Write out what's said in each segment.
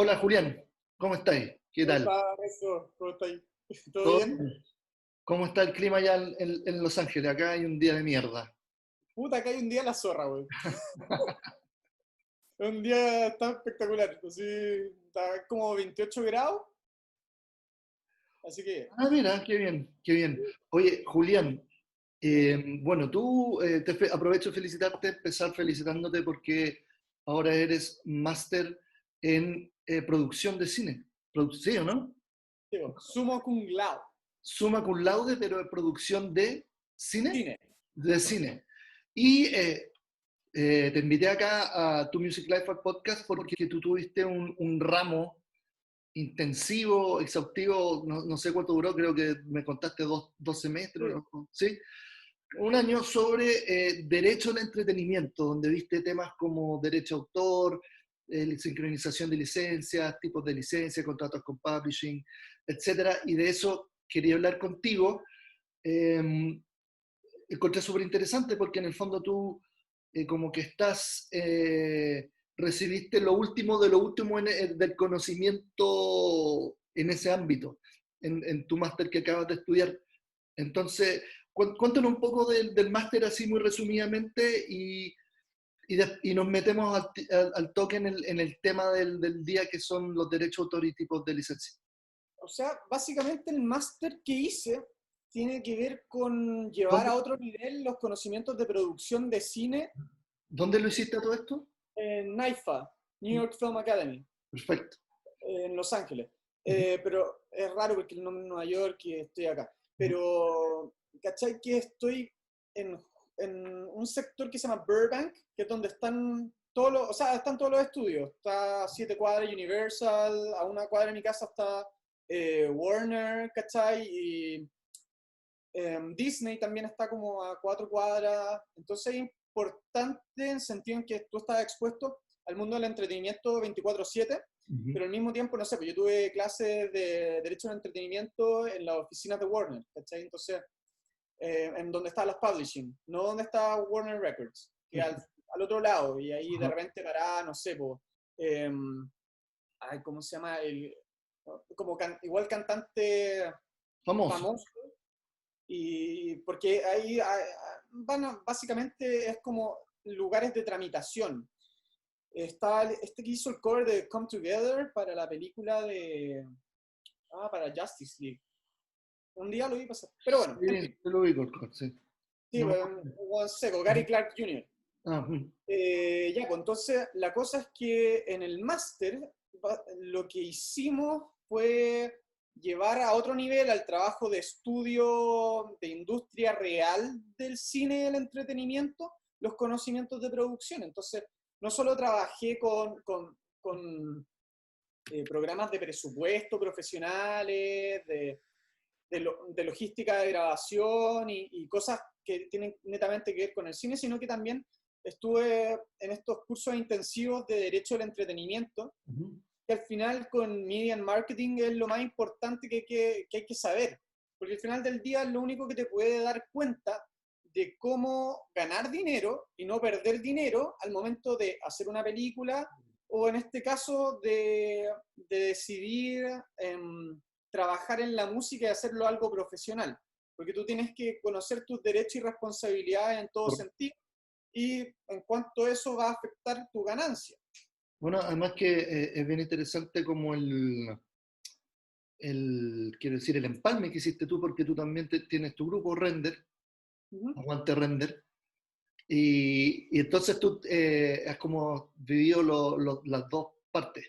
Hola Julián, ¿cómo estáis? ¿Qué ¿Cómo tal? está eso? ¿Cómo está ahí? ¿Todo ¿Todo bien? bien? ¿Cómo está el clima allá en Los Ángeles? Acá hay un día de mierda. Puta, acá hay un día la zorra, güey. Un día está espectacular. Así, está como 28 grados. Así que, Ah, mira, qué bien, qué bien. Oye, Julián, bueno, aprovecho de felicitarte, empezar felicitándote porque ahora eres máster en producción de cine. ¿Sí o no? digo, sumo cum laude. Summa cum laude, pero de producción de cine. Cine. De cine. Y te invité acá a Tu Music Life al podcast porque tú tuviste un ramo intensivo, exhaustivo, no sé cuánto duró, creo que me contaste dos semestres, Sí. ¿no? ¿Sí? Un año sobre derecho al entretenimiento, donde viste temas como derecho a autor, sincronización de licencias, tipos de licencias, contratos con publishing, etcétera. Y de eso quería hablar contigo. Eh, Encontré súper interesante porque en el fondo tú como que recibiste lo último de lo último del conocimiento en ese ámbito, en tu máster que acabas de estudiar. Entonces, cuéntanos un poco del máster así muy resumidamente y nos metemos al toque en el tema del día que son los derechos de autor y tipos de licencia. O sea, básicamente el máster que hice tiene que ver con llevar ¿Dónde, a otro nivel los conocimientos de producción de cine dónde lo hiciste todo esto? en NYFA, New York Film Academy, Perfecto. en Los Ángeles. Ujú, Pero es raro porque el nombre es Nueva York y estoy acá. ujú. Pero, ¿cachai? Que estoy en un sector que se llama Burbank, que es donde están todos los, o sea, están todos los estudios. Está a 7 cuadras Universal, a una cuadra de mi casa está Warner, ¿cachai? Y Disney también está como a 4 cuadras. Entonces es importante en el sentido en que tú estás expuesto al mundo del entretenimiento 24/7, Ujú. pero al mismo tiempo, no sé, pues yo tuve clases de Derecho al Entretenimiento en la oficina de Warner, ¿cachai? Entonces, en donde está los publishing, no donde está Warner Records, que al otro lado, y ahí de Ajá. repente para, no sé, pues, ay, ¿cómo se llama? Como igual cantante Famoso. famoso, y porque ahí bueno, básicamente es como lugares de tramitación. Está este que hizo el cover de Come Together para la película para Justice League. Un día lo vi pasar. Pero bueno, en Sí, fin. te lo ubico, sí. Sí, No me bueno, acuerdo. un seco, Gary Ujú. Clark Jr. Ah, ujú. Ya, pues entonces la cosa es que en el máster lo que hicimos fue llevar a otro nivel al trabajo de estudio de industria real del cine y del entretenimiento los conocimientos de producción. Entonces, no solo trabajé con programas de presupuesto profesionales, de logística de grabación y cosas que tienen netamente que ver con el cine, sino que también estuve en estos cursos intensivos de Derecho al Entretenimiento, Ujú. que al final con Media and Marketing es lo más importante que hay que saber, porque al final del día es lo único que te puede dar cuenta de cómo ganar dinero y no perder dinero al momento de hacer una película o en este caso de decidir trabajar en la música y hacerlo algo profesional, porque tú tienes que conocer tus derechos y responsabilidades en todo sentido y en cuanto a eso va a afectar tu ganancia. Bueno, además que es bien interesante como quiero decir, el empalme que hiciste tú, porque tú también tienes tu grupo Render, Uh -huh. Aguante Render, y entonces tú has como vivido las dos partes.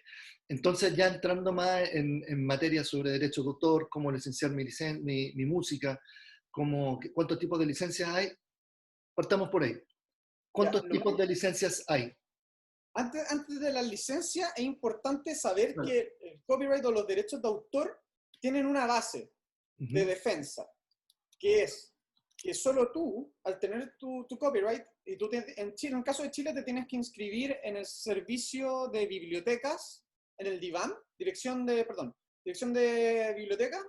Entonces ya entrando más en materia sobre derechos de autor, cómo licenciar mi música, cuántos tipos de licencias hay, partamos por ahí. Ya, ¿Cuántos tipos de licencias hay? antes de la licencia es importante saber Claro. que el copyright o los derechos de autor tienen una base de Ujú. defensa, que es que solo tú, al tener tu copyright, y tú en Chile, en el caso de Chile, te tienes que inscribir en el servicio de bibliotecas, en el DIVAN, dirección de biblioteca,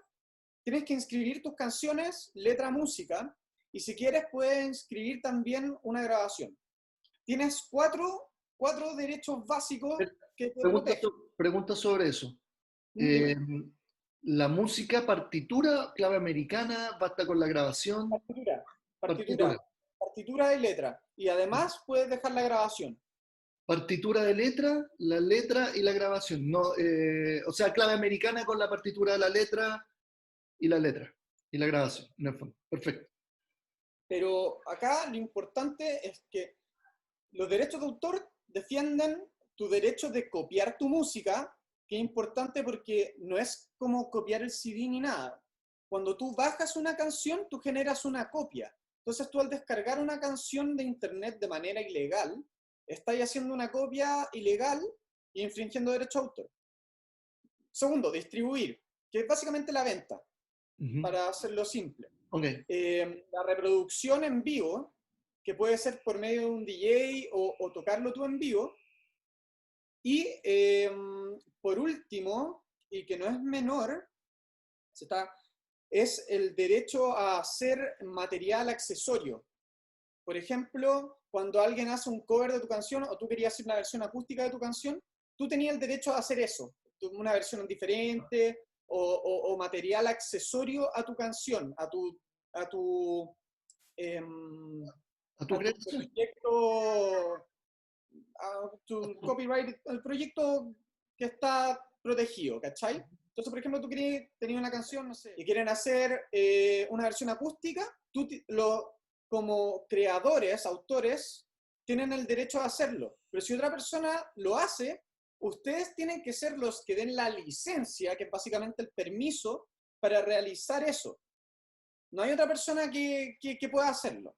tienes que inscribir tus canciones, letra, música, y si quieres puedes inscribir también una grabación. Tienes cuatro derechos básicos que te Pregunta, protegen. preguntas sobre eso. Dime. La música, partitura, clave americana, basta con la grabación, Partitura, partitura. partitura, partitura y letra. Y además puedes dejar la grabación. Partitura de letra, la letra y la grabación. No, o sea, clave americana con la partitura de la letra y la grabación, en el fondo. Perfecto. Pero acá lo importante es que los derechos de autor defienden tu derecho de copiar tu música, que es importante porque no es como copiar el CD ni nada. Cuando tú bajas una canción, tú generas una copia. Entonces tú al descargar una canción de internet de manera ilegal, estás haciendo una copia ilegal y infringiendo derecho de autor. Segundo, distribuir, que es básicamente la venta, para hacerlo simple. Ok. La reproducción en vivo, que puede ser por medio de un DJ o tocarlo tú en vivo. Y por último, y que no es menor, es el derecho a hacer material accesorio. Por ejemplo, cuando alguien hace un cover de tu canción o tú querías hacer una versión acústica de tu canción, tú tenías el derecho a hacer eso, una versión diferente o material accesorio a tu canción, a tu, em, ¿A tu a tu creación? proyecto, a tu copyright, el proyecto que está protegido, ¿cachai? Entonces, por ejemplo, tú tenías una canción, no sé, y quieren hacer una versión acústica, como creadores, autores, tienen el derecho a hacerlo. Pero si otra persona lo hace, ustedes tienen que ser los que den la licencia, que es básicamente el permiso para realizar eso. No hay otra persona que pueda hacerlo.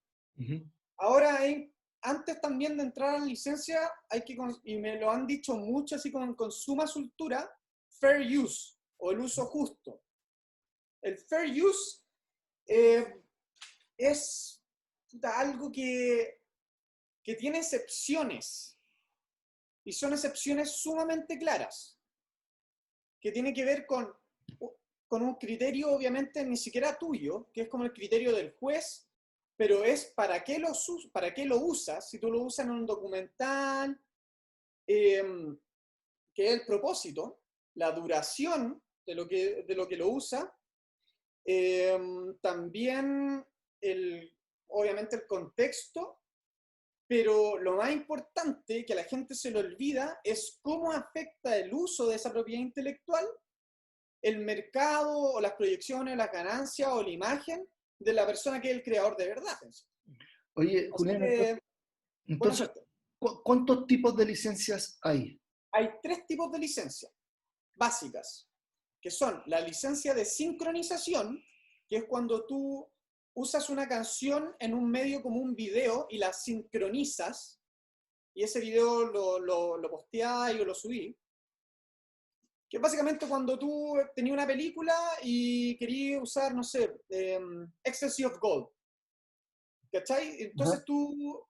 Ahora, antes también de entrar a la licencia, y me lo han dicho mucho así con suma soltura, fair use, o el uso justo. El fair use es algo que tiene excepciones, y son excepciones sumamente claras, que tiene que ver con un criterio obviamente ni siquiera tuyo, que es como el criterio del juez, pero es para qué lo usas, si tú lo usas en un documental, que es el propósito, la duración de lo que lo usa, también obviamente el contexto, pero lo más importante que a la gente se le olvida es cómo afecta el uso de esa propiedad intelectual el mercado o las proyecciones, las ganancias o la imagen de la persona que es el creador de verdad. Oye, Así Julián, que, buena entonces, suerte. ¿cuántos tipos de licencias hay? Hay 3 tipos de licencia básicas, que son la licencia de sincronización, que es cuando tú usas una canción en un medio como un video y la sincronizas, y ese video lo posteás o lo subís. Que es básicamente cuando tú tenías una película y querías usar, no sé, Ecstasy of Gold, ¿cachai? Ajá. Entonces tú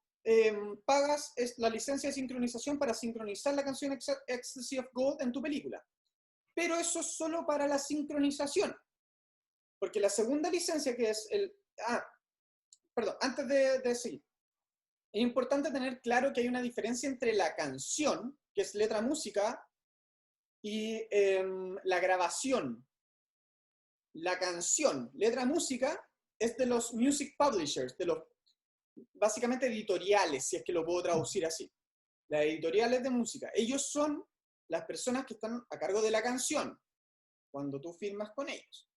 pagas la licencia de sincronización para sincronizar la canción Ecstasy of Gold en tu película. Pero eso es solo para la sincronización. Porque la segunda licencia que es perdón, antes de seguir. Es importante tener claro que hay una diferencia entre la canción, que es letra-música, y la grabación. La canción, letra-música, es de los music publishers, de los básicamente editoriales, si es que lo puedo traducir así. Las editoriales de música. Ellos son las personas que están a cargo de la canción, cuando tú firmas con ellos.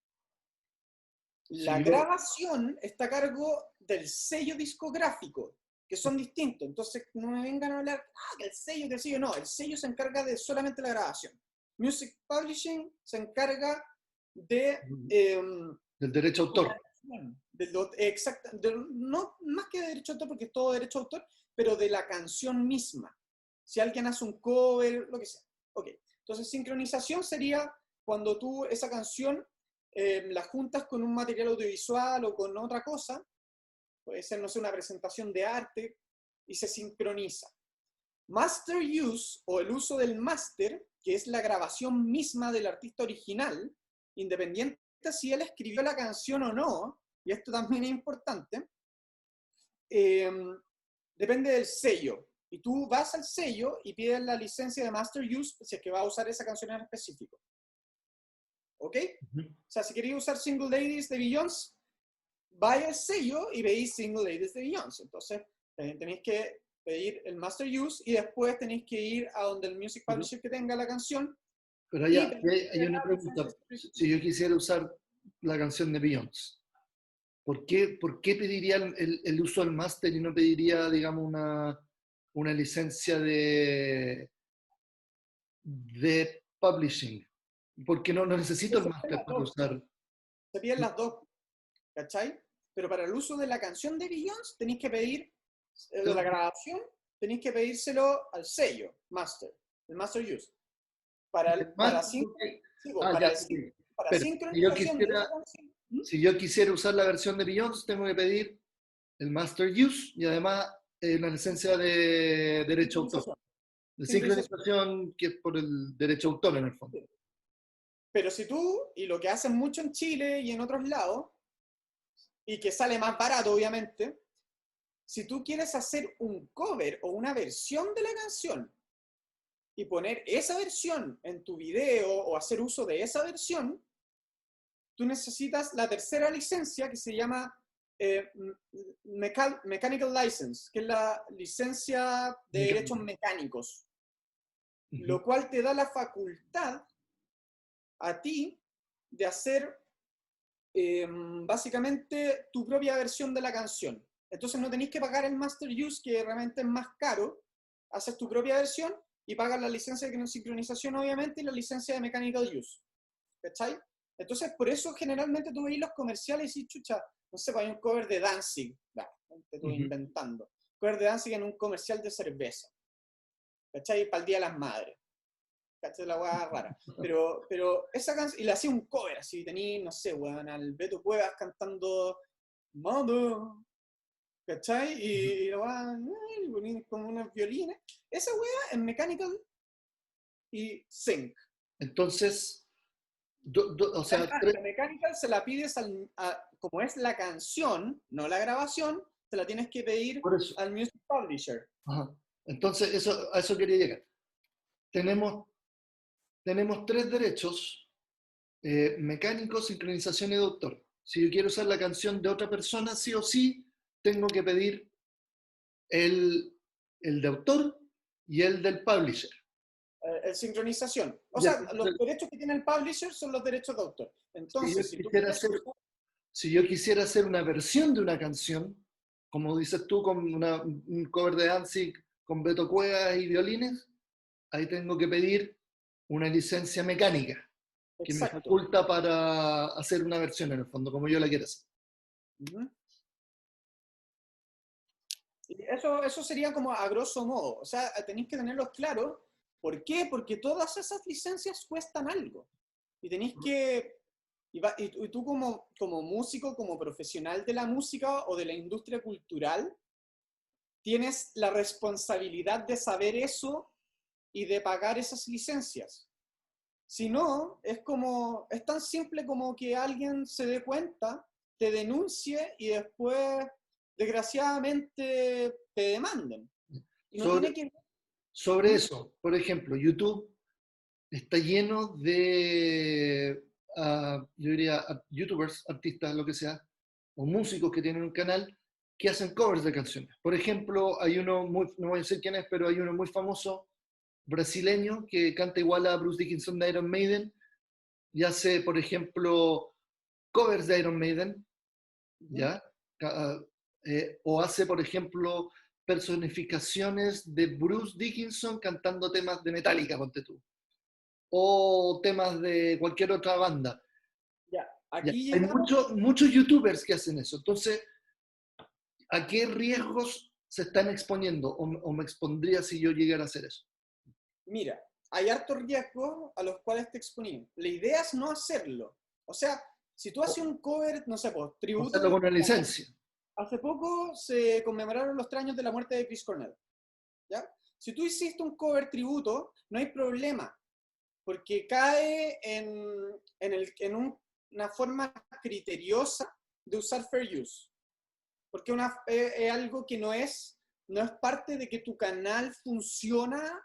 La Si yo, grabación está a cargo del sello discográfico, que son distintos. Entonces, no me vengan a hablar, que el sello, no. El sello se encarga de solamente la grabación. Music Publishing se encarga de del derecho a autor. no más que de derecho de autor, porque es todo derecho de autor, pero de la canción misma. Si alguien hace un cover, lo que sea. Ok. Entonces, sincronización sería cuando tú esa canción la juntas con un material audiovisual o con otra cosa, puede ser, no sé, una presentación de arte, y se sincroniza. Master use, o el uso del máster, que es la grabación misma del artista original, independiente si él escribió la canción o no, y esto también es importante, depende del sello. Y tú vas al sello y pides la licencia de Master Use si es que va a usar esa canción en específico. ¿Ok? O sea, si queréis usar Single Ladies de Beyoncé, vaya al sello y veis Single Ladies de Beyoncé. Entonces, tenéis que pedir el Master Use y después tenéis que ir a donde el Music Publisher que tenga la canción Pero y allá pedir hay una la pregunta. licencia. Si yo quisiera usar la canción de Beyoncé, por qué pediría el uso del máster y no pediría, digamos, una licencia de publishing? Porque no necesito el Se piden máster las para dos, usar. se piden las dos, ¿cachai? Pero para el uso de la canción de Beyoncé tenéis que pedir, de la grabación, tenéis que pedírselo al sello, Master, el Master Use. El Para, máster, sí, ya, para, ok. para Pero sincronización de esa canción. si yo quisiera usar la versión de Beyoncé, tengo que pedir el master use y además una licencia de derecho de autor. Sincronización. De Sincronización. sincronización, que es por el derecho de autor en el fondo. Pero si tú, y lo que hacen mucho en Chile y en otros lados, y que sale más barato obviamente, si tú quieres hacer un cover o una versión de la canción y poner esa versión en tu video o hacer uso de esa versión, tú necesitas la tercera licencia que se llama Mechanical License, que es la licencia de derechos mecánicos, lo cual te da la facultad a ti de hacer básicamente tu propia versión de la canción. Entonces no tenéis que pagar el Master Use, que realmente es más caro, haces tu propia versión y pagas la licencia de sincronización, obviamente, y la licencia de Mechanical Use. ¿Cachai? Entonces, por eso generalmente tú veis los comerciales y chucha, no sé, hay un cover de Danzig, te estoy inventando, cover de Danzig en un comercial de cerveza, ¿cachai? Para el Día de las Madres. ¿Cachai? La weá rara. Pero esa canción, y le hacía un cover, así tení, no sé, weón, al Beto Cuevas cantando Mother, ¿cachai? Y la weá, como unos violines. Esa weá en Mechanical y Sync. Entonces, o sea, La Mechanical se la pides como es la canción, no la grabación, te la tienes que pedir por eso. al Music Publisher. Ajá. Entonces, a eso quería llegar. Tenemos, tenemos tres derechos, mecánico, sincronización y de autor. Si yo quiero usar la canción de otra persona, sí o sí, tengo que pedir el, el de autor y el del publisher. Sincronización. O Ya, sea, los derechos que tiene el publisher son los derechos de autor. si yo Entonces, si tú quisiera quieres hacer, usar, si yo quisiera hacer una versión de una canción, como dices tú, con un cover de Danzig con Beto Cuevas y violines, ahí tengo que pedir una licencia mecánica que me exacto. faculta para hacer una versión en el fondo, como yo la quiero hacer. Uh-huh. Y eso sería como a grosso modo. O sea, tenéis que tenerlos claros. ¿Por qué? Porque todas esas licencias cuestan algo. Y tenéis que... Y tú como músico, como profesional de la música o de la industria cultural, tienes la responsabilidad de saber eso y de pagar esas licencias. Si no, es tan simple como que alguien se dé cuenta, te denuncie y después, desgraciadamente, te demanden. Y no tiene Sobre, que... sobre eso, por ejemplo, YouTube está lleno de, yo diría, youtubers, artistas, lo que sea, o músicos que tienen un canal que hacen covers de canciones. Por ejemplo, hay uno, no voy a decir quién es, pero hay uno muy famoso, brasileño, que canta igual a Bruce Dickinson de Iron Maiden, y hace, por ejemplo, covers de Iron Maiden, ¿ya? O hace, por ejemplo, personificaciones de Bruce Dickinson cantando temas de Metallica, ponte tú, o temas de cualquier otra banda. Ya, ¿Ya? aquí Hay llegamos... muchos youtubers que hacen eso. Entonces, ¿a qué riesgos se están exponiendo o me expondría si yo llegara a hacer eso? Mira, hay hartos riesgos a los cuales te exponí. La idea es no hacerlo. O sea, si tú haces un cover, no sé, pues, O tributo... hacerlo con una licencia. Hace poco se conmemoraron los 3 años de la muerte de Chris Cornell. ¿Ya? Si tú hiciste un cover tributo, no hay problema, porque cae en una forma criteriosa de usar fair use, porque es algo que no es no es parte de que tu canal funciona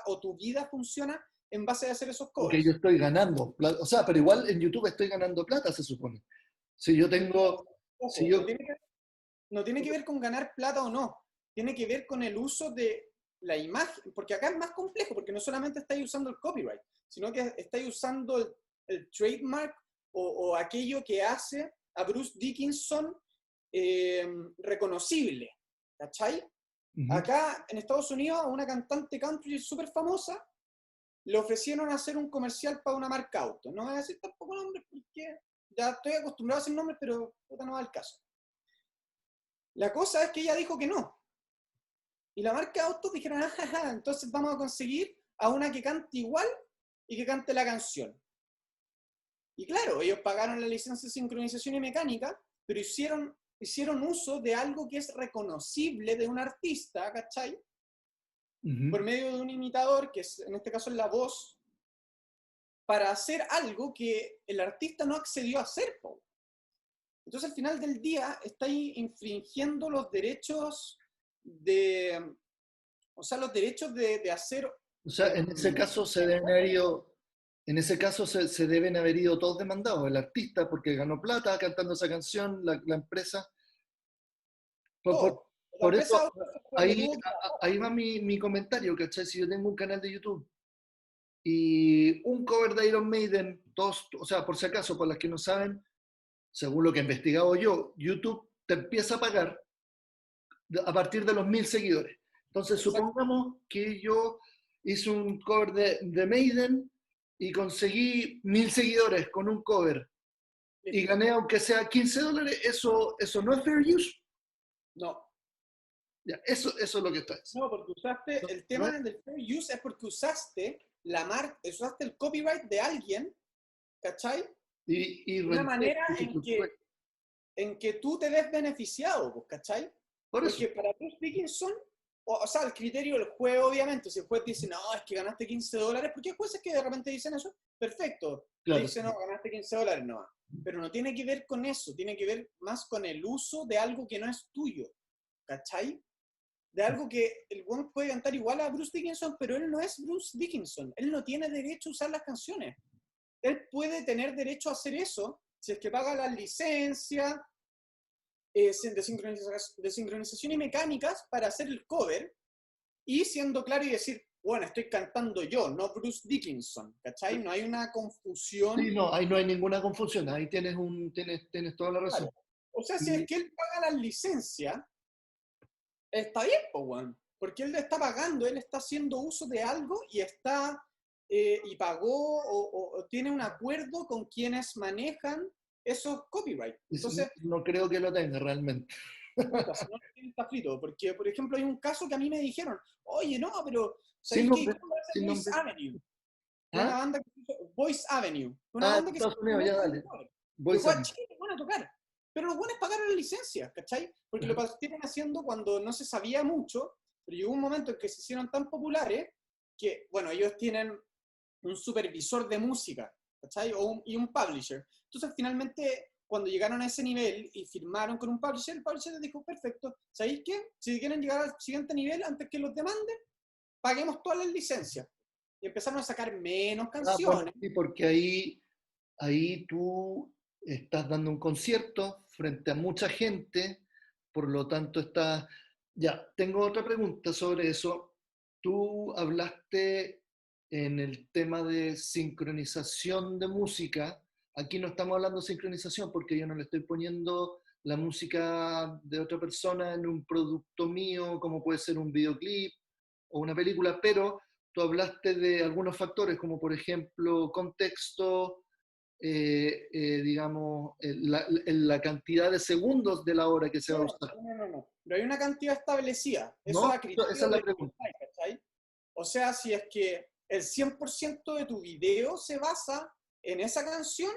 o tu vida funciona en base a hacer esos Porque yo covers. estoy ganando plata. O sea, pero igual en YouTube estoy ganando plata, se supone. Si yo tengo, si Ojo, yo, no tiene que ver con ganar plata o no, tiene que ver con el uso de la imagen, porque acá es más complejo, porque no solamente estáis usando el copyright, sino que estáis usando el trademark o aquello que hace a Bruce Dickinson reconocible, ¿cachai? Ujú. Acá en Estados Unidos a una cantante country súper famosa le ofrecieron hacer un comercial para una marca auto. No voy a decir tampoco nombres porque ya estoy acostumbrado a hacer nombres, pero puta, no va al caso. La cosa es que ella dijo que no. Y la marca de autos dijeron, ah, entonces vamos a conseguir a una que cante igual y que cante la canción. Y claro, ellos pagaron la licencia de sincronización y mecánica, pero hicieron uso de algo que es reconocible de un artista, ¿cachai? Ujú. Por medio de un imitador, que en este caso es la voz, para hacer algo que el artista no accedió a hacer, po. Entonces al final del día está ahí infringiendo los derechos de, o sea, los derechos de hacer O sea, en ese caso se deben haber ido, en ese caso se deben haber ido todos demandados, el artista porque ganó plata cantando esa canción, la empresa. Por, por- todo. La por empresa eso, auto le ahí, tuvo que ahí va mi comentario, ¿cachai? Si yo tengo un canal de YouTube y un cover de Iron Maiden, todos, o sea, por si acaso, para las que no saben, según lo que he investigado yo, YouTube te empieza a pagar a partir de los 1000 seguidores. Entonces, exacto, supongamos que yo hice un cover de Maiden y conseguí 1000 seguidores con un cover y listo. gané aunque sea $15, eso no es fair use. No, Ya, eso es lo que está diciendo. no, porque usaste, el ¿No tema es? del fair use es porque usaste la marca, usaste el copyright de alguien, ¿cachai? Y De una renté. manera en que tú te ves beneficiado, pues, ¿cachai? Por eso, Porque para Bruce Dickinson, o sea, el criterio del juez, obviamente, si el juez dice, no, es que ganaste $15, porque hay jueces que de repente dicen eso, perfecto, te claro. dice, no, ganaste $15, no. Pero no tiene que ver con eso, tiene que ver más con el uso de algo que no es tuyo, ¿cachai? De algo que el buen puede cantar igual a Bruce Dickinson, pero él no es Bruce Dickinson, él no tiene derecho a usar las canciones. Él puede tener derecho a hacer eso si es que paga la licencia de sincronización y mecánicas para hacer el cover y siendo claro y decir, bueno, estoy cantando yo, no Bruce Dickinson, ¿cachai? No hay una Sí, confusión. no, ahí no hay ninguna confusión, ahí tienes toda la razón. Claro. O sea, si es Y que él paga la licencia, está bien, pues, bueno, porque él le está pagando, él está haciendo uso de algo y pagó o tiene un acuerdo con quienes manejan esos copyright. Entonces, no creo que lo tenga realmente. puta, si no lo tiene, está frito. Porque, por ejemplo, hay un caso que a mí me dijeron, oye, no, pero Sin ¿sabéis qué? nombre, ¿Cómo va a ser sin Voice nombre. Avenue? Que es una ¿Ah? banda que se hizo, Voice Avenue, una Ah, banda de que se Estados Unidos, ya dale. Voy llegó a saliendo. Chile y van a tocar. Pero los buenos pagaron la licencia, ¿cachai? Porque lo estuvieron haciendo cuando no se sabía mucho, pero llegó un momento en que se hicieron tan populares que, bueno, ellos tienen un supervisor de música, ¿cachai? Y un publisher. Entonces, finalmente, cuando llegaron a ese nivel y firmaron con un publisher, el publisher les dijo, perfecto, ¿sabéis qué? Si quieren llegar al siguiente nivel antes que los demanden, paguemos todas las licencias. Y empezaron a sacar menos Ah, bueno, canciones. sí, porque ahí tú estás dando un concierto frente a mucha gente, por lo tanto estás... Ya, tengo otra pregunta sobre eso. Tú hablaste en el tema de sincronización de música. Aquí no estamos hablando de sincronización porque yo no le estoy poniendo la música de otra persona en un producto mío, como puede ser un videoclip o una película, pero tú hablaste de algunos factores, como por ejemplo contexto, digamos, la cantidad de segundos de la hora que se va a No, usar. no, no, no, no. No hay una cantidad establecida. Eso es ¿No? a Esa criterio es la del pregunta. ¿cachai? O sea, si es que el 100% de tu video se basa en esa canción,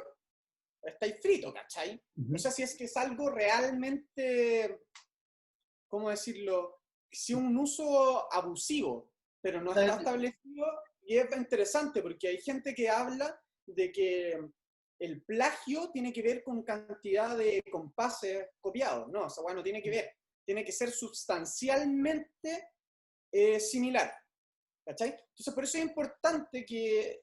estáis frito, ¿cachai? O Ujú. sea, si es que es algo realmente, ¿cómo decirlo? Si un uso abusivo, pero no está establecido, y es interesante porque hay gente que habla de que el plagio tiene que ver con cantidad de compases copiados. No, o sea, bueno, no tiene que ver. tiene que ser sustancialmente similar, ¿cachai? Entonces, por eso es importante que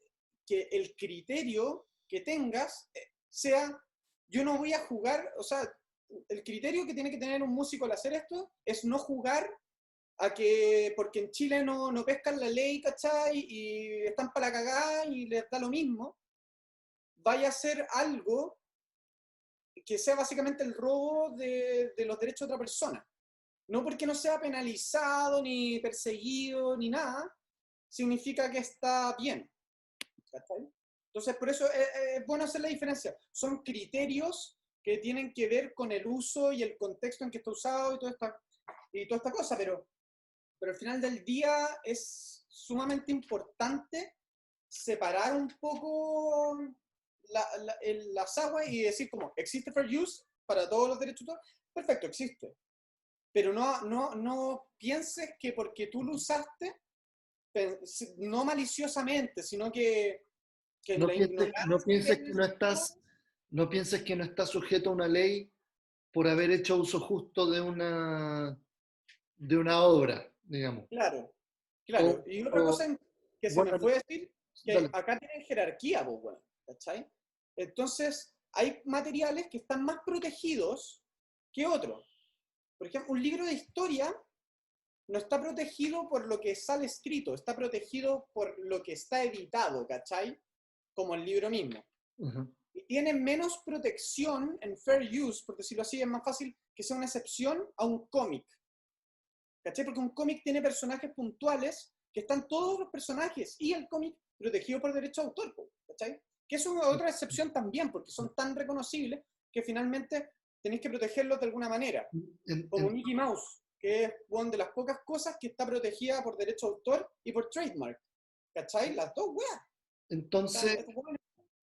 el criterio que tengas sea, yo no voy a jugar, o sea, el criterio que tiene que tener un músico al hacer esto es no jugar a que, porque en Chile no pescan la ley, ¿cachai? Y están para la cagada y les da lo mismo, vaya a hacer algo que sea básicamente el robo de los derechos de otra persona. No porque no sea penalizado, ni perseguido, ni nada, significa que está bien, ¿cachai? Entonces, por eso es bueno hacer la diferencia. Son criterios que tienen que ver con el uso y el contexto en que está usado y toda esta cosa, pero al final del día es sumamente importante separar un poco las aguas y decir como, ¿existe fair use para todos los derechos de autor? Perfecto, existe. Pero no pienses que porque tú lo usaste, no maliciosamente, sino que No la pienses, ignorancia no que pienses hay en que el no sistema. estás, no pienses que no estás sujeto a una ley por haber hecho uso justo de una obra, digamos. Claro, O, claro. Y otra o, cosa que se me bueno, fue decir, que dale. acá tienen jerarquía, pues, bueno, ¿cachai? Entonces, hay materiales que están más protegidos que otros. Por ejemplo, un libro de historia no está protegido por lo que sale escrito, está protegido por lo que está editado, ¿cachai? Como el libro mismo. Ujú. Y tiene menos protección en fair use, por decirlo así, es más fácil que sea una excepción a un cómic, ¿cachai? Porque un cómic tiene personajes puntuales que están todos los personajes y el cómic protegido por derecho de autor, ¿cachai? Que es una otra excepción también, porque son tan reconocibles que finalmente tenéis que protegerlos de alguna manera. En- Como en- Mickey Mouse, que es una de las pocas cosas que está protegida por derecho de autor y por trademark, ¿cachai? Las dos, weas. entonces,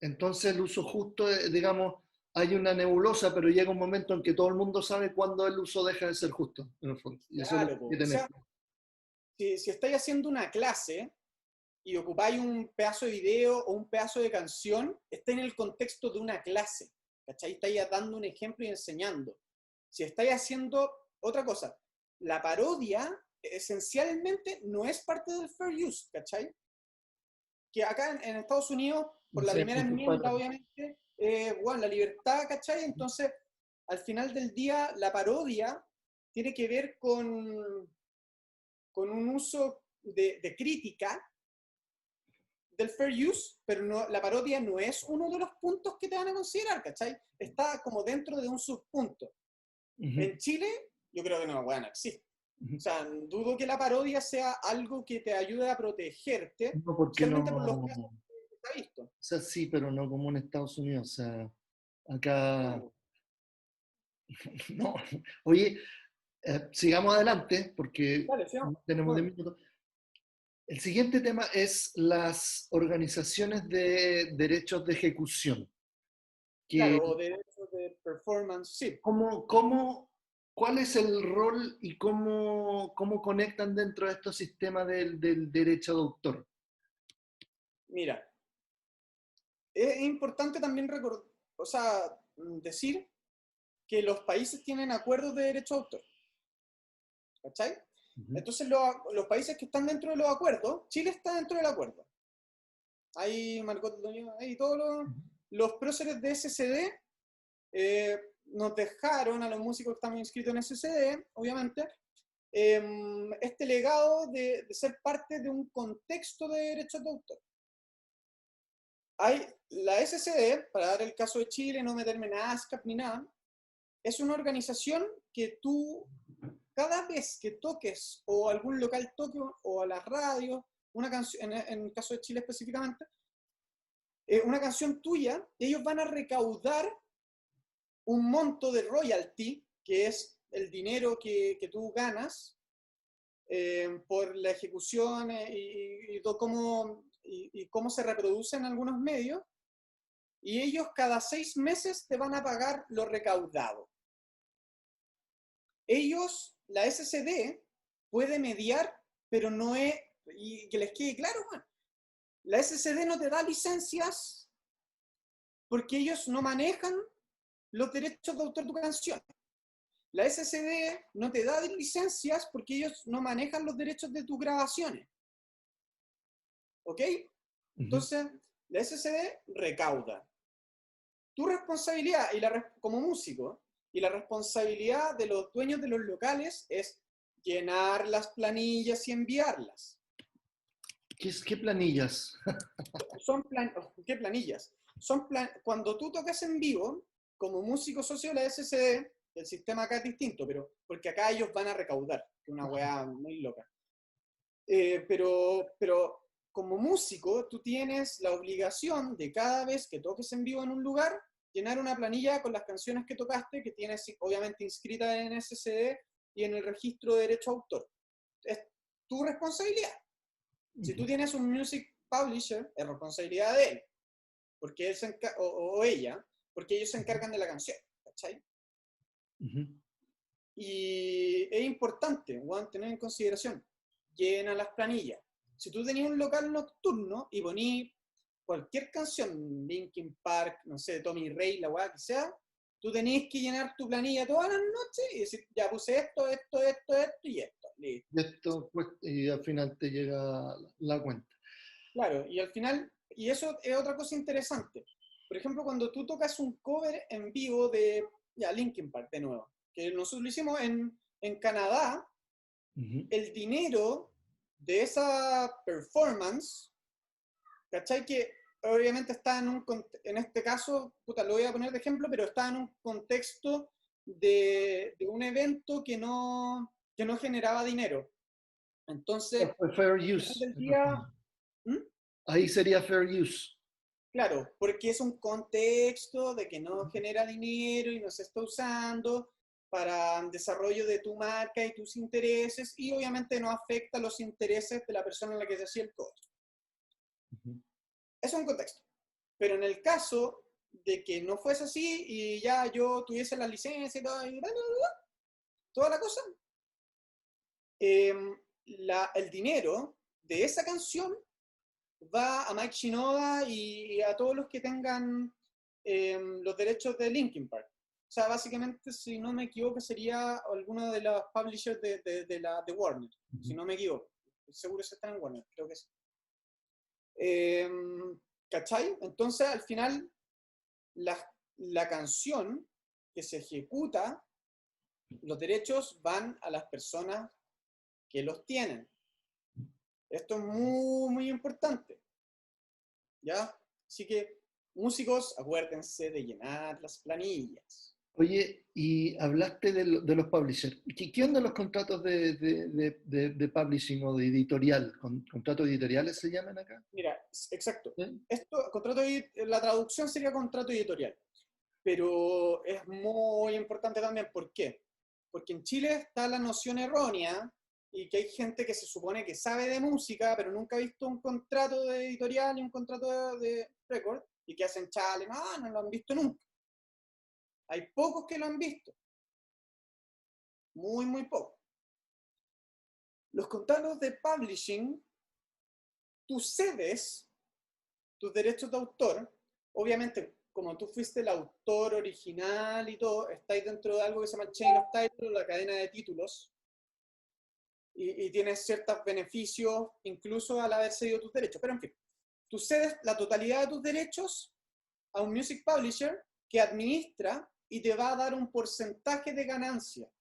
entonces el uso justo, digamos, hay una nebulosa, pero llega un momento en que todo el mundo sabe cuándo el uso deja de ser justo, en el fondo. Y eso es lo que Claro, hay po. que O tener. sea, si estáis haciendo una clase y ocupáis un pedazo de video o un pedazo de canción, está en el contexto de una clase, ¿cachai? Estáis dando un ejemplo y enseñando. Si estáis haciendo otra cosa, la parodia esencialmente no es parte del fair use, ¿cachai? Que acá en Estados Unidos, por la Sí, primera enmienda, obviamente, bueno, la libertad, ¿cachai? Entonces, al final del día, la parodia tiene que ver con un uso de crítica del fair use, pero no, la parodia no es uno de los puntos que te van a considerar, ¿cachai? Está como dentro de un subpunto. Ujú, En Chile, yo creo que no, bueno, existe. ujú. O sea, dudo que la parodia sea algo que te ayude a protegerte, No, porque especialmente por los no, casos que se ha visto. o sea, sí, pero no como en Estados Unidos, o sea, acá, No, no. Oye, sigamos adelante, porque dale, sí, no. tenemos de Bueno, minutos. El siguiente tema es las organizaciones de derechos de ejecución. claro, Que, o derechos de performance, sí. ¿cuál es el rol y cómo conectan dentro de estos sistemas del derecho de autor? Mira, es importante también o sea, decir que los países tienen acuerdos de derecho de autor, ¿cachai? Ujú. Entonces, los países que están dentro de los acuerdos, Chile está dentro del acuerdo. Hay Margot hay todos los próceres de SCD nos dejaron a los músicos que estamos inscritos en SCD, obviamente, este legado de ser parte de un contexto de derechos de autor. Hay la SCD, para dar el caso de Chile, no meterme en ASCAP ni nada, es una organización que tú, cada vez que toques o algún local toque o a la radio, una canción, en el caso de Chile específicamente, una canción tuya, ellos van a recaudar un monto de royalty, que es el dinero que tú ganas por la ejecución y cómo se reproduce en algunos medios, y ellos cada 6 meses te van a pagar lo recaudado. Ellos, la SCD, puede mediar, pero no es, y que les quede claro, bueno, la SCD no te da licencias porque ellos no manejan los derechos de autor de tu canción. la SCD no te da licencias porque ellos no manejan los derechos de tus grabaciones. ¿Ok? Entonces, la SCD recauda. Tu responsabilidad como músico y la responsabilidad de los dueños de los locales es llenar las planillas y enviarlas. ¿Qué planillas? ¿Qué planillas? Cuando tú tocas en vivo, como músico socio de la SCD, el sistema acá es distinto, pero porque acá ellos van a recaudar, que es una weá muy loca. Pero como músico, tú tienes la obligación de cada vez que toques en vivo en un lugar, llenar una planilla con las canciones que tocaste, que tienes obviamente inscrita en SCD y en el registro de derecho a autor. Es tu responsabilidad. Si tú tienes un music publisher, es responsabilidad de él, porque él o ella, porque ellos se encargan de la canción, ¿cachai? Y es importante, tener en consideración, llena las planillas. Si tú tenías un local nocturno y ponías cualquier canción, Linkin Park, no sé, Tommy Ray, la weá que sea, tú tenías que llenar tu planilla todas las noches y decir, ya puse esto y esto. Listo. Y al final te llega la cuenta. Claro, y al final, y eso es otra cosa interesante. Por ejemplo, cuando tú tocas un cover en vivo de Linkin Park, de nuevo, que nosotros lo hicimos en Canadá, el dinero de esa performance, ¿cachai? Que obviamente está en este caso, puta, lo voy a poner de ejemplo, pero está en un contexto de un evento que no generaba dinero. Entonces, Fair use. del día, Ahí sería fair use. claro, porque es un contexto de que no genera dinero y no se está usando para el desarrollo de tu marca y tus intereses, y obviamente no afecta los intereses de la persona en la que se hacía el cover. Es un contexto. Pero en el caso de que no fuese así y ya yo tuviese la licencia y toda la cosa, el dinero de esa canción va a Mike Shinoda y a todos los que tengan los derechos de Linkin Park. O sea, básicamente, si no me equivoco, sería alguno de los publishers de Warner, si no me equivoco. Seguro que están en Warner, creo que sí. ¿Cachai? Entonces, al final, la canción que se ejecuta, los derechos van a las personas que los tienen. Esto es muy, muy importante. ¿Ya? Así que, músicos, acuérdense de llenar las planillas. Oye, y hablaste de los publishers. ¿Qué onda los contratos de publishing o de editorial? ¿Contratos editoriales se llaman acá? Mira, exacto. ¿Sí? La traducción sería contrato editorial. Pero es muy importante también. ¿Por qué? Porque en Chile está la noción errónea y que hay gente que se supone que sabe de música, pero nunca ha visto un contrato de editorial ni un contrato de record, y que hacen chale, no lo han visto nunca. Hay pocos que lo han visto. Muy, muy pocos. Los contratos de publishing, tú cedes tus derechos de autor, obviamente, como tú fuiste el autor original y todo, estáis dentro de algo que se llama Chain of Title, la cadena de títulos, y tienes ciertos beneficios incluso al haber cedido tus derechos. Pero en fin, tú cedes la totalidad de tus derechos a un music publisher que administra y te va a dar un porcentaje de ganancia.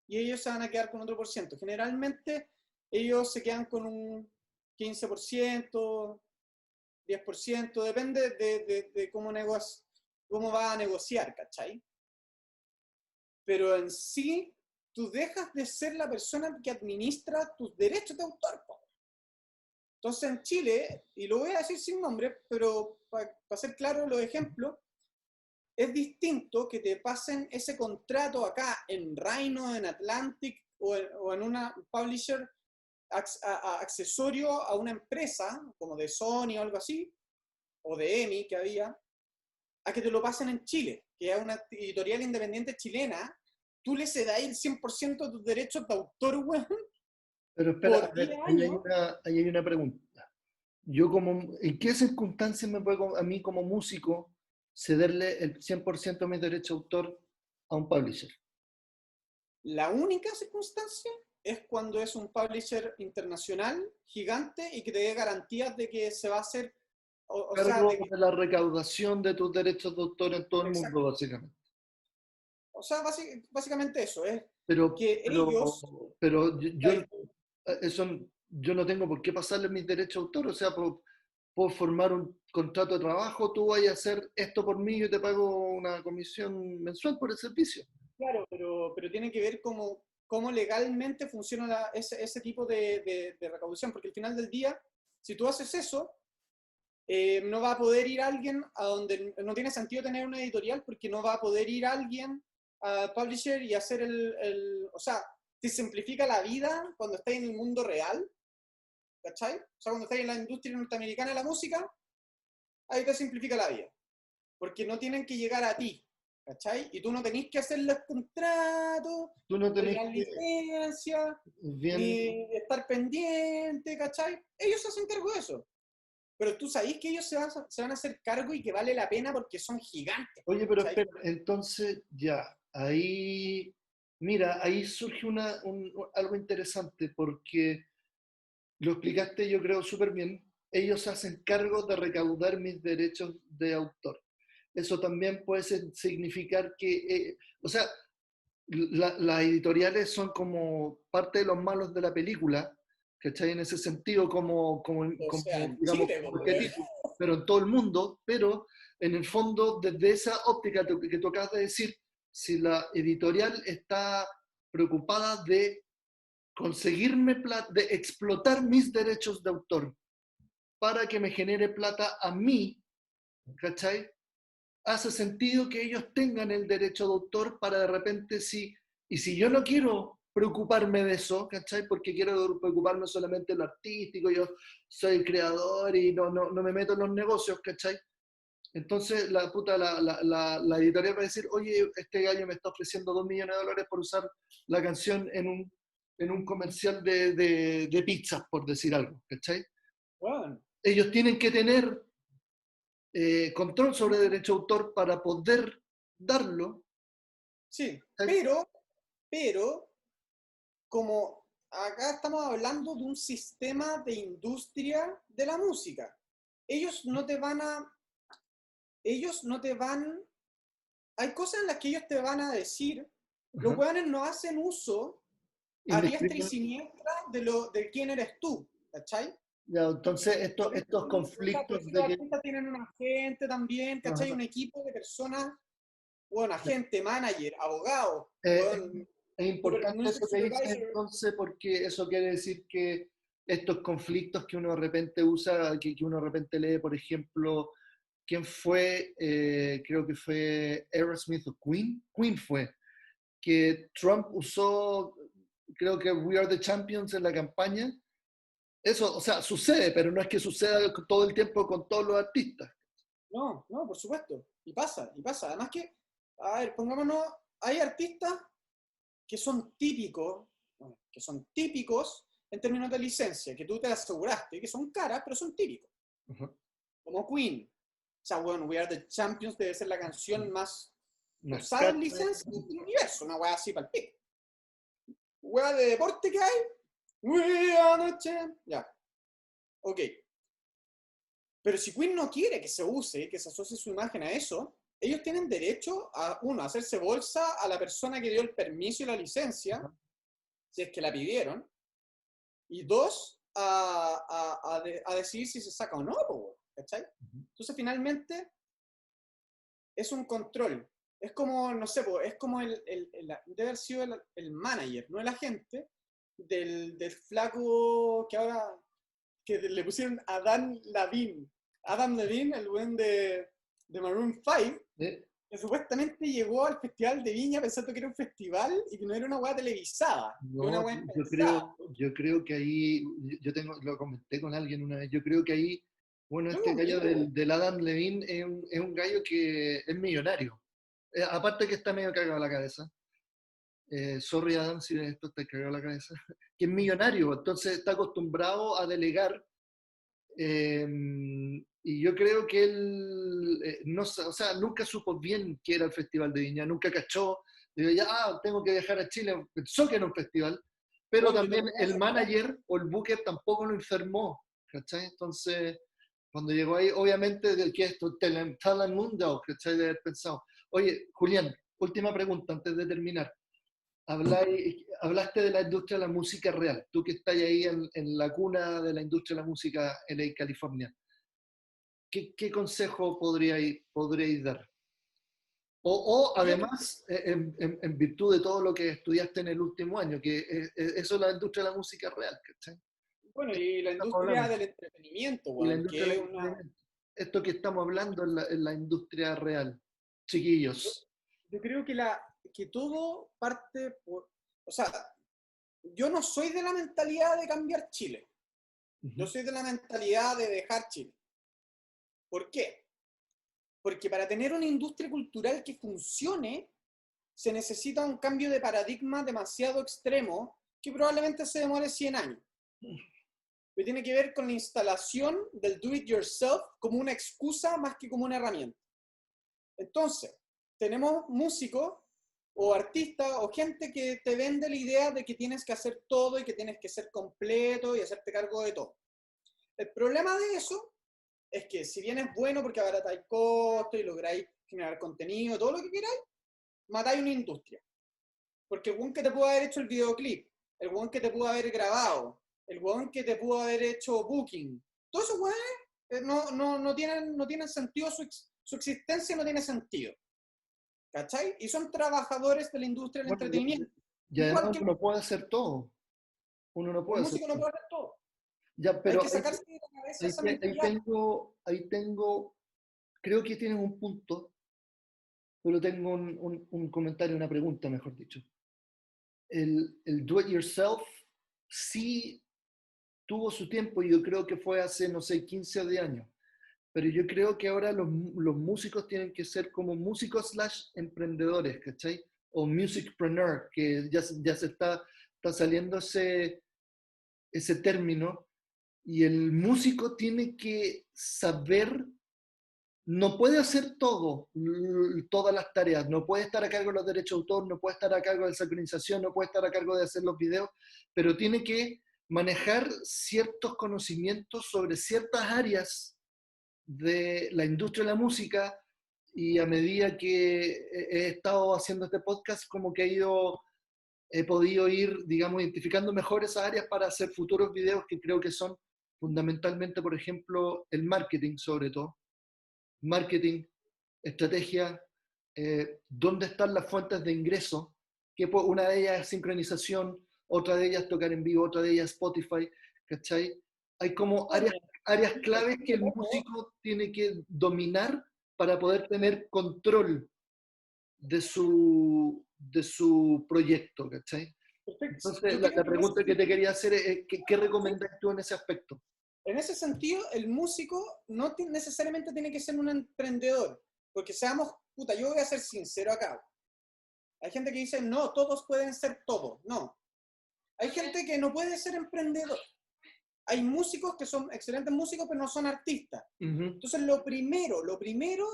Y ellos se van a quedar con otro por ciento. Generalmente ellos se quedan con un 15%, 10%, depende de cómo va a negociar, ¿cachai? Pero en sí, tú dejas de ser la persona que administra tus derechos de autor. Entonces en Chile, y lo voy a decir sin nombre, pero para ser claro los ejemplos, es distinto que te pasen ese contrato acá en Rhino, en Atlantic o en una publisher accesorio a una empresa, como de Sony o algo así, o de EMI que había, a que te lo pasen en Chile, que es una editorial independiente chilena. Tú le cedas el 100% de tus derechos de autor, weón. Pero espera, Por a ver, 10 ahí años. hay una pregunta. ¿En qué circunstancias me puedo, a mí como músico, cederle el 100% de mis derechos de autor a un publisher? La única circunstancia es cuando es un publisher internacional gigante y que te dé garantías de que se va a hacer, o sea, Cargo de que, de la recaudación de tus derechos de autor en todo el mundo, exacto, básicamente. o sea, básicamente eso, es Pero, que pero, ellos, pero la yo, eso, yo no tengo por qué pasarle mis derechos de autor, o sea, puedo formar un contrato de trabajo, tú vayas a hacer esto por mí, yo te pago una comisión mensual por el servicio. claro, pero tiene que ver cómo legalmente funciona ese tipo de recaudación, porque al final del día, si tú haces eso, no va a poder ir alguien a donde no tiene sentido tener una editorial porque no va a poder ir alguien a publisher y hacer o sea, te simplifica la vida cuando estás en el mundo real, ¿cachai? O sea, cuando estás en la industria norteamericana de la música, ahí te simplifica la vida, porque no tienen que llegar a ti, ¿cachai? Y tú no tenés que hacer los contratos, Tú no ni tenés las que, licencias, bien, ni estar pendiente, ¿cachai? Ellos se hacen cargo de eso. Pero tú sabés que ellos se van a hacer cargo y que vale la pena porque son gigantes, oye, pero ¿cachai? espera, entonces ya, ahí, mira, ahí surge algo interesante porque lo explicaste yo creo súper bien, ellos hacen cargo de recaudar mis derechos de autor. Eso también puede significar que, o sea, las editoriales son como parte de los malos de la película, ¿cachai? En ese sentido, O sea, en digamos, Chile, como pues, weón. arquetipo, pero en todo el mundo, pero en el fondo, desde esa óptica que tú acabas de decir, si la editorial está preocupada de conseguirme plata, de explotar mis derechos de autor para que me genere plata a mí, ¿cachai? Hace sentido que ellos tengan el derecho de autor para de repente sí, y si yo no quiero preocuparme de eso, ¿cachai? Porque quiero preocuparme solamente de lo artístico, yo soy creador y no me meto en los negocios, ¿cachai? Entonces la puta, la editorial va a decir, oye, este gallo me está ofreciendo $2 millones por usar la canción en un comercial de pizzas, por decir algo, ¿cachai? Weón. Ellos tienen que tener control sobre derecho de autor para poder darlo. Sí, ¿Cachai? pero, como acá estamos hablando de un sistema de industria de la música, ellos no te van a, ellos no te van, hay cosas en las que ellos te van a decir, los Ajá. weones no hacen uso a diestra y Indiscrimin- siniestra de quién eres tú, ¿cachai? Ya, entonces, estos O sea, por conflictos eso de los que... artistas tienen un agente también, ¿cachai? Ajá. Un equipo de personas, bueno, agente, manager, abogado, Eh, bueno, es importante music eso que dices supervisor. entonces porque eso quiere decir que estos conflictos que uno de repente usa, que uno de repente lee, por ejemplo, ¿quién fue? Creo que fue Aerosmith o Queen. Queen fue, que Trump usó, creo que We Are the Champions en la campaña. Eso, o sea, sucede, pero no es que suceda todo el tiempo con todos los artistas. No, no, por supuesto. Y pasa, y pasa. Además que, a ver, pongámonos, hay artistas que son típicos, bueno, que son típicos en términos de licencia, que tú te aseguraste, que son caras, pero son típicos. Ajá. Como Queen. O sea, bueno, We Are the Champions debe ser la canción más Unas usada en cartas. licencia del universo, una weá así para el pico. Weá de deporte que hay, We Are the Champions. Ya, ok. Pero si Queen no quiere que se use, que se asocie su imagen a eso, ellos tienen derecho a, uno, a hacerse bolsa a la persona que dio el permiso y la licencia, si es que la pidieron, y dos, a decidir si se saca o no, ¿cachai? Entonces, finalmente, es un control. Es como, no sé, es como debe haber sido el manager, no el agente, del flaco que ahora, que le pusieron Adam Levine. Adam Levine, el buen de Maroon 5, ¿Eh? que supuestamente llegó al Festival de Viña pensando que era un festival y que no era una weá televisada, que era No, una weá pensada. yo creo que ahí, yo tengo, lo comenté con alguien una vez, yo creo que ahí, bueno, Yo este lo gallo mismo. del Adam Levine es un gallo que es millonario. Aparte que está medio cagado la cabeza. Sorry Adam si esto te cagado la cabeza. Que es millonario, entonces está acostumbrado a delegar. eh, y yo creo que él, no, o sea, nunca supo bien qué era el Festival de Viña, nunca cachó Digo, ya, tengo que viajar a Chile, pensó que era un festival, pero Bueno, yo te también lo puedo el asegurar. manager o el booker tampoco lo informó, ¿cachai? Entonces, cuando llegó ahí, obviamente, ¿qué es esto? Telemundo, ¿cachai? De haber pensado. Oye, Julián, última pregunta antes de terminar. Hablaste de la industria de la música real, tú que estás ahí en la cuna de la industria de la música en California. ¿Qué consejo podríais dar? Yo, Además, en virtud de todo lo que estudiaste en el último año, que eso es la industria de la música real, ¿cachai? bueno, y la Estamos industria hablando. del entretenimiento, Y la weón, industria que del es una... entretenimiento. Esto que estamos hablando es la industria real. Yo, Chiquillos. yo creo que todo parte por... O sea, yo no soy de la mentalidad de cambiar Chile. Yo Ujú. soy de la mentalidad de dejar Chile. ¿Por qué? Porque para tener una industria cultural que funcione, se necesita un cambio de paradigma demasiado extremo que probablemente se demore 100 años. Que tiene que ver con la instalación del do it yourself como una excusa más que como una herramienta. Entonces, tenemos músicos o artistas o gente que te vende la idea de que tienes que hacer todo y que tienes que ser completo y hacerte cargo de todo. El problema de eso es que si bien es bueno porque abaratáis costos y lográis generar contenido, todo lo que queráis, matáis una industria. Porque el weón que te pudo haber hecho el videoclip, el weón que te pudo haber grabado, el weón que te pudo haber hecho booking, todos esos weones no tienen sentido, su existencia no tiene sentido. ¿Cachai? Y son trabajadores de la industria del Bueno, entretenimiento. y Igual además que uno no puede hacer todo. Uno no el puede hacer músico no todo. puede hacer todo. Ya, Hay pero que sacarse de la cabeza ahí, esa te- mentalidad. ahí tengo, creo que tienes un punto, pero tengo un comentario, una pregunta, mejor dicho. El do it yourself sí tuvo su tiempo y yo creo que fue hace, no sé, 15 o 10 años. Pero yo creo que ahora los músicos tienen que ser como músicos slash emprendedores, ¿cachai? O musicpreneur, que ya se está saliendo ese término, y el músico tiene que saber, no puede hacer todo, todas las tareas, no puede estar a cargo de los derechos de autor, no puede estar a cargo de la sincronización, no puede estar a cargo de hacer los videos, pero tiene que manejar ciertos conocimientos sobre ciertas áreas de la industria de la música, y a medida que he estado haciendo este podcast, como que he podido ir, digamos, identificando mejor esas áreas para hacer futuros videos que creo que son fundamentalmente, por ejemplo, el marketing sobre todo. Marketing, estrategia, dónde están las fuentes de ingreso, que una de ellas es sincronización, otra de ellas tocar en vivo, otra de ellas Spotify, ¿cachai? Hay como Bueno, áreas el claves que punto el loco, músico tiene que dominar para poder tener control de su proyecto, ¿cachai? perfecto. Entonces, Yo la creo que en ese pregunta que te sentido, quería hacer es, ¿qué ¿sí? recomendas tú en ese aspecto? En ese sentido, el músico no necesariamente tiene que ser un emprendedor. Porque seamos, puta, yo voy a ser sincero acá. Hay gente que dice, no, todos pueden ser todo. No. Hay gente que no puede ser emprendedor. Hay músicos que son excelentes músicos, pero no son artistas. Ujú. Entonces, lo primero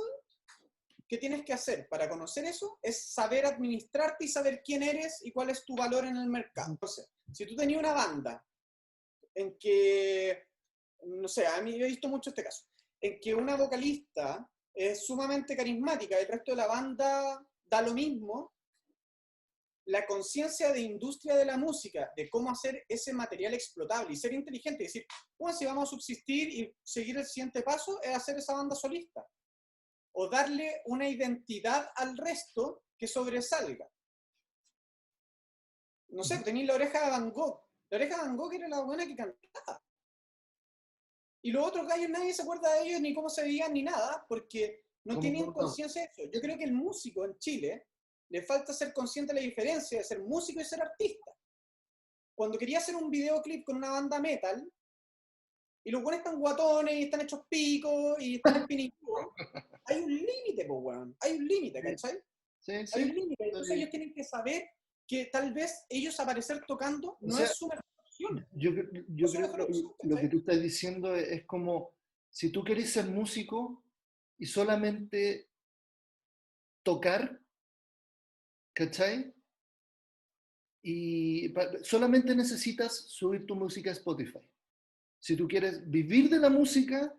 que tienes que hacer para conocer eso es saber administrarte y saber quién eres y cuál es tu valor en el mercado. Entonces, si tú tenías una banda en que, no sé, a mí yo he visto mucho este caso, en que una vocalista es sumamente carismática y el resto de la banda da lo mismo, la conciencia de industria de la música, de cómo hacer ese material explotable y ser inteligente y decir, bueno, si vamos a subsistir y seguir el siguiente paso es hacer esa banda solista o darle una identidad al resto que sobresalga. No sé, tenéis la oreja de Van Gogh. La oreja de Van Gogh era la buena que cantaba. Y los otros gallos nadie se acuerda de ellos ni cómo se veían ni nada, porque no Como tienen cortado. conciencia de eso. Yo creo que el músico en Chile le falta ser consciente de la diferencia de ser músico y ser artista. Cuando quería hacer un videoclip con una banda metal, y los buenos están guatones, y están hechos picos, y están en pinicú, hay un límite, pues, weón. Hay un límite, Sí, ¿cachai? sí, Hay sí. un límite. Entonces ellos tienen que saber que tal vez ellos aparecer tocando O no sea, es su mejor opción. yo, No yo es su creo mejor que opción, lo que ¿cachai? tú estás diciendo es como, si tú querés ser músico y solamente tocar, ¿cachai? Y solamente necesitas subir tu música a Spotify. Si tú quieres vivir de la música,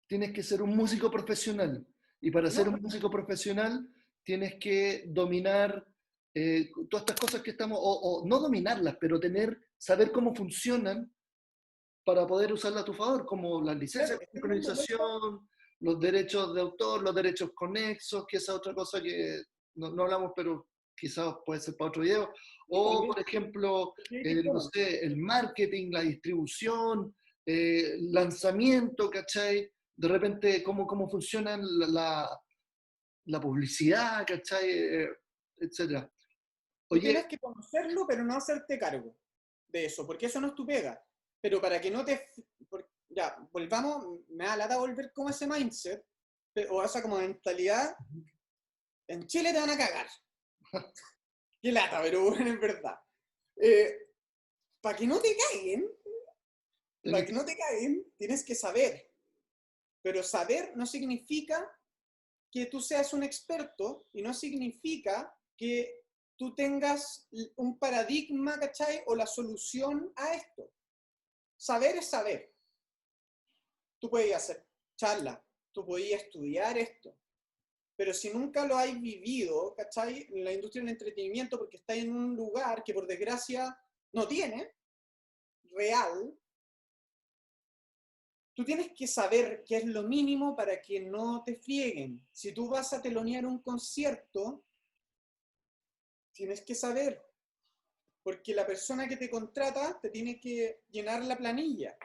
tienes que ser un músico profesional. Y para ser No, un músico profesional, tienes que dominar todas estas cosas que estamos, o no dominarlas, pero saber cómo funcionan para poder usarlas a tu favor, como las claro, licencias de estoy dando vueltas. sincronización, los derechos de autor, los derechos conexos, que esa otra cosa que no hablamos, pero quizás puede ser para otro video. Sí, O, también. por ejemplo, Creative no Commons. sé, el marketing, la distribución, lanzamiento, ¿cachai? De repente, cómo funciona la publicidad, ¿cachai? Etcétera. Tú Oye, tienes que conocerlo, pero no hacerte cargo de eso, porque eso no es tu pega. Pero para que no te... Ya, volvamos, me da lata volver como ese mindset, o esa como mentalidad, en Chile te van a cagar. Qué lata, pero bueno, es verdad. Eh, para que no te caguen, para tenés que no te caguen, tienes que saber. Pero saber no significa que tú seas un experto y no significa que tú tengas un paradigma, ¿cachai? O la solución a esto. Saber es saber. Tú puedes hacer charla, tú podías estudiar esto, pero si nunca lo has vivido, ¿cachai? En la industria del entretenimiento, porque estás en un lugar que por desgracia no tiene, real, tú tienes que saber qué es lo mínimo para que no te frieguen. Si tú vas a telonear un concierto, tienes que saber, porque la persona que te contrata te tiene que llenar la planilla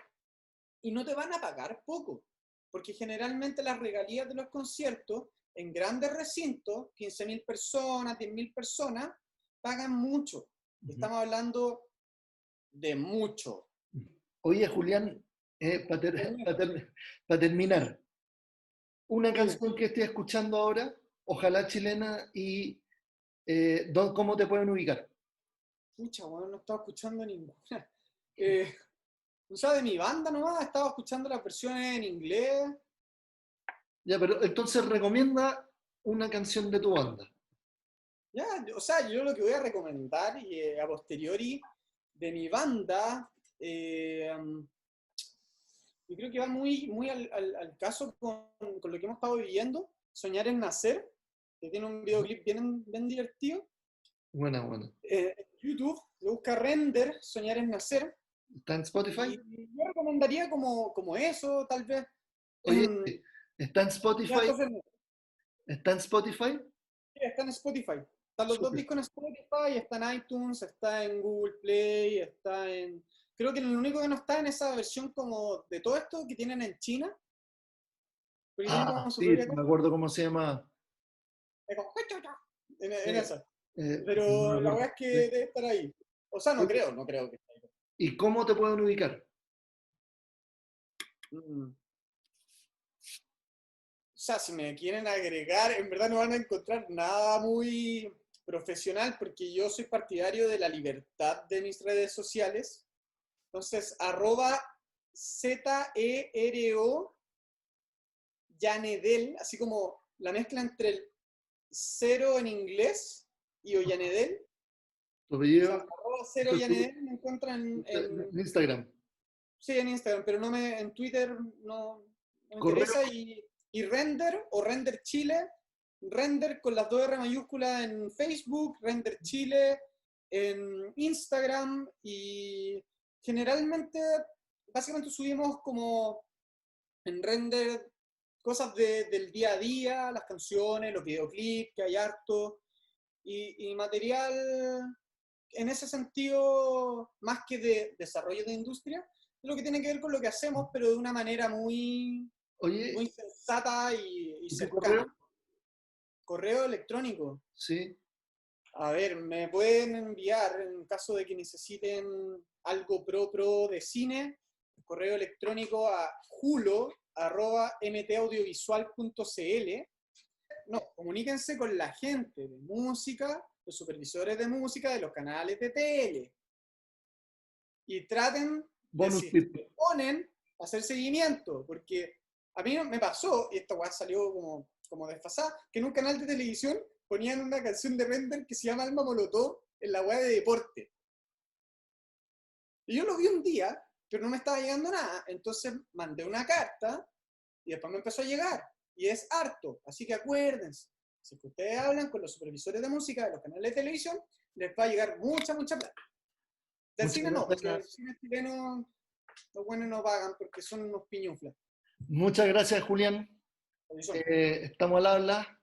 y no te van a pagar poco, porque generalmente las regalías de los conciertos en grandes recintos, 15.000 personas, 10.000 personas, pagan mucho. Ujú. Estamos hablando de mucho. Oye, Julián, para terminar, una Dime, canción que estés escuchando ahora, ojalá chilena, y cómo te pueden ubicar. pucha, bueno, no estaba escuchando ninguna. Eh, o sea, de mi banda nomás, estaba escuchando las versiones en inglés. Ya, pero entonces recomienda una canción de tu banda. Ya, o sea, yo lo que voy a recomendar y a posteriori de mi banda, yo creo que va muy al caso con lo que hemos estado viviendo. Soñar en Nacer, que tiene un Ujú. videoclip bien divertido. Buena, buena. En YouTube, se busca Render, Soñar en Nacer. ¿Está en Spotify? Y yo recomendaría como eso, tal vez. Oye, ¿está en Ya, Spotify? entonces, ¿Está en Spotify? sí, está en Spotify. Están los dos Súper. discos en Spotify, está en iTunes, está en Google Play, está en... Creo que lo único que no está en esa versión como de todo esto que tienen en China, porque tienen Ah, como su sí, propia sí, me cosa. acuerdo cómo se llama. Es como... En eh, esa. no me Pero la acuerdo. verdad es que debe estar ahí. O sea, Oye, no creo que esté ahí. ¿y cómo te pueden ubicar? Mm. O sea, si me quieren agregar, en verdad no van a encontrar nada muy profesional porque yo soy partidario de la libertad de mis redes sociales. Entonces, arroba ZERO Yanedel, así como la mezcla entre el cero en inglés y Ollanedel. ¿Tu O sea, apellido? arroba cero Tu- tu- Yanedel me encuentran Instagram. sí, en Instagram, pero no en Twitter no me Correo. interesa. Y Render o Render Chile, Render con las dos R mayúsculas en Facebook, Render Chile en Instagram y generalmente, básicamente subimos como en Render cosas del día a día, las canciones, los videoclips, que hay harto, y material en ese sentido, más que de desarrollo de industria, es lo que tiene que ver con lo que hacemos, pero de una manera muy Oye, sensata y ¿y tu correo? cercana. Correo electrónico. Sí. A ver, me pueden enviar, en caso de que necesiten algo pro de cine, correo electrónico a julo@mtaudiovisual.cl. No, comuníquense con la gente de música, los supervisores de música de los canales de tele. Y traten de, Bonus si es que tip. te ponen, hacer seguimiento, porque a mí me pasó, y esta weá salió como desfasada, que en un canal de televisión ponían una canción de Render que se llama Alma Molotov en la web de deporte. Y yo lo vi un día, pero no me estaba llegando nada. Entonces mandé una carta y después me empezó a llegar. Y es harto. Así que acuérdense, si ustedes hablan con los supervisores de música de los canales de televisión, les va a llegar mucha, mucha plata. Del Muchas cine no, porque el gracias. cine chileno, los buenos no pagan porque son unos piñuflas. Muchas gracias, Julián. Son. Estamos al habla.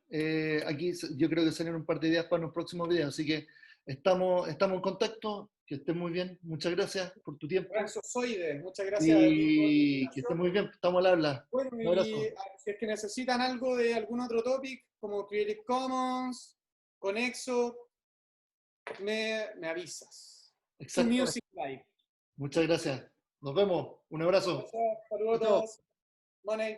Aquí yo creo que salen un par de ideas para los próximos videos, así que estamos en contacto. Que estés muy bien. Muchas gracias por tu tiempo. Renzo Soide, muchas gracias a ti por la Y que estés invitación. muy bien. Estamos al habla. Bueno, Un y abrazo. si es que necesitan algo de algún otro topic, como Creative Commons, Conexo, me avisas. To Exactamente. Music Live. Muchas gracias. Nos vemos. Un abrazo. Gracias, saludos Chao, a chao. todos. Money.